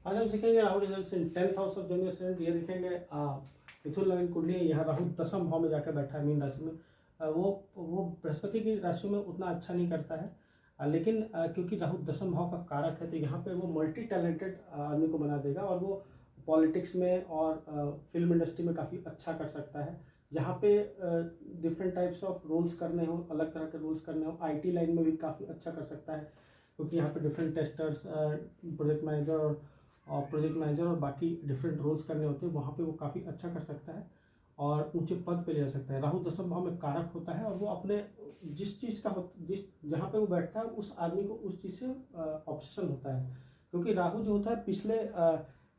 आज हम सीखेंगे Rahu results in 10th house of junior student. ये देखेंगे मिथुन लग्न कुंडली है, यहाँ राहु 10वें भाव में जाकर बैठा है मीन राशि में। वो बृहस्पति की राशि में उतना अच्छा नहीं करता है, लेकिन क्योंकि राहु 10वें भाव का कारक है तो यहाँ पे वो मल्टी टैलेंटेड आदमी को बना देगा और वो पॉलिटिक्स में और फिल्म इंडस्ट्री में काफ़ी अच्छा कर सकता है। जहाँ पे डिफरेंट टाइप्स ऑफ रोल्स करने हो, अलग तरह के रोल्स करने हो, आईटी लाइन में भी काफ़ी अच्छा कर सकता है, क्योंकि यहाँ पे डिफरेंट टेस्टर्स, प्रोजेक्ट मैनेजर और बाकी डिफरेंट रोल्स करने होते हैं। वहाँ पे वो काफ़ी अच्छा कर सकता है और ऊंचे पद पे ले जा सकता है। राहु 10वें भाव में कारक होता है और वो अपने जिस चीज़ का जहाँ पे वो बैठता है उस आदमी को उस चीज़ से ऑब्सेशन होता है, क्योंकि राहु जो होता है पिछले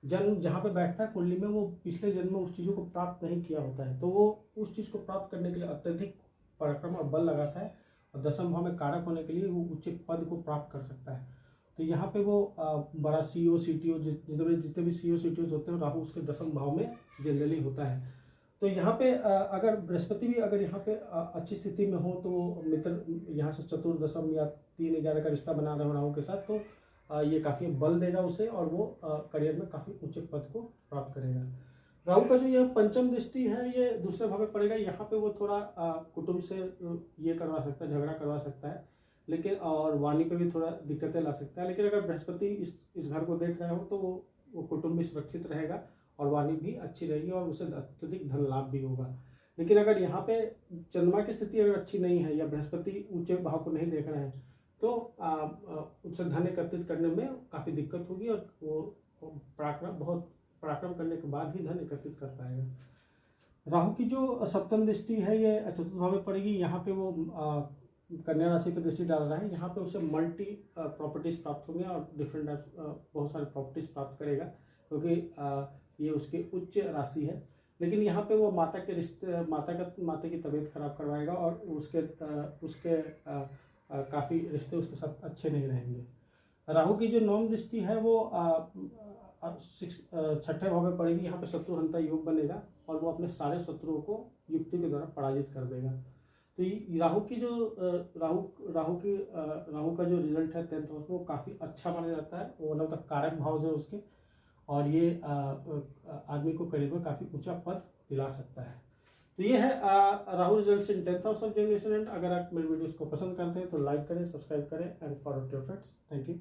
जन्म जहाँ पे बैठता है कुंडली में, वो पिछले जन्म में उस चीज़ों को प्राप्त नहीं किया होता है, तो वो उस चीज़ को प्राप्त करने के लिए अत्यधिक पराक्रम और बल लगाता है और 10वें भाव में कारक होने के लिए वो उच्च पद को प्राप्त कर सकता है। तो यहाँ पे वो बड़ा CEO CTO जितने भी CEO CTOs होते हैं, राहु उसके 10वें भाव में जनरली होता है। तो यहाँ पे अगर बृहस्पति भी अगर यहाँ पे अच्छी स्थिति में हो तो वो मित्र यहाँ से चतुर्दशम या 3-11 का रिश्ता बना रहे हो राहु के साथ, तो ये काफ़ी बल देगा उसे और वो करियर में काफ़ी ऊंचे पद को प्राप्त करेगा। राहु का जो यह पंचम दृष्टि है ये दूसरे भाव में पड़ेगा। यहाँ पे वो थोड़ा कुटुंब से ये करवा सकता है, झगड़ा करवा सकता है, लेकिन और वाणी पे भी थोड़ा दिक्कतें ला सकता है। लेकिन अगर बृहस्पति इस घर को देख रहे हो तो वो कुटुंब भी सुरक्षित रहेगा और वाणी भी अच्छी रहेगी और उसे अत्यधिक धन लाभ भी होगा। लेकिन अगर यहाँ पे चंद्रमा की स्थिति अगर अच्छी नहीं है या बृहस्पति ऊंचे भाव को नहीं देख रहे हैं तो उससे धन एकत्रित करने में काफ़ी दिक्कत होगी और वो बहुत पराक्रम करने के बाद ही धन एकत्रित कर पाएगा। राहु की जो सप्तम दृष्टि है ये चतुर्थ भाव में पड़ेगी। यहाँ पे वो कन्या राशि पर दृष्टि डाल रहा है। यहाँ पे उसे मल्टी प्रॉपर्टीज प्राप्त होंगे और डिफरेंट बहुत सारे प्रॉपर्टीज प्राप्त करेगा, क्योंकि ये उसके उच्च राशि है। लेकिन यहाँ पे वो माता के रिश्ते माता की तबीयत खराब करवाएगा और उसके काफ़ी रिश्ते उसके साथ अच्छे नहीं रहेंगे। राहु की जो 9वीं दृष्टि है वो 6ठे भाव में पड़ेगी। यहाँ पे शत्रुहंता योग बनेगा और वो अपने सारे शत्रुओं को युक्ति के द्वारा पराजित कर देगा। तो राहु की जो राहु का जो रिजल्ट है 10th हाउस में वो काफ़ी अच्छा माना जाता है। वो वन ऑफ द कारक भाव है उसके, और ये आदमी को करियर में काफ़ी ऊंचा पद दिला सकता है। तो ये है Rahu results in 10th house of generation. अगर आप मेरे वीडियोस को पसंद करते हैं तो लाइक करें, सब्सक्राइब करें and forward to your friends. Thank you.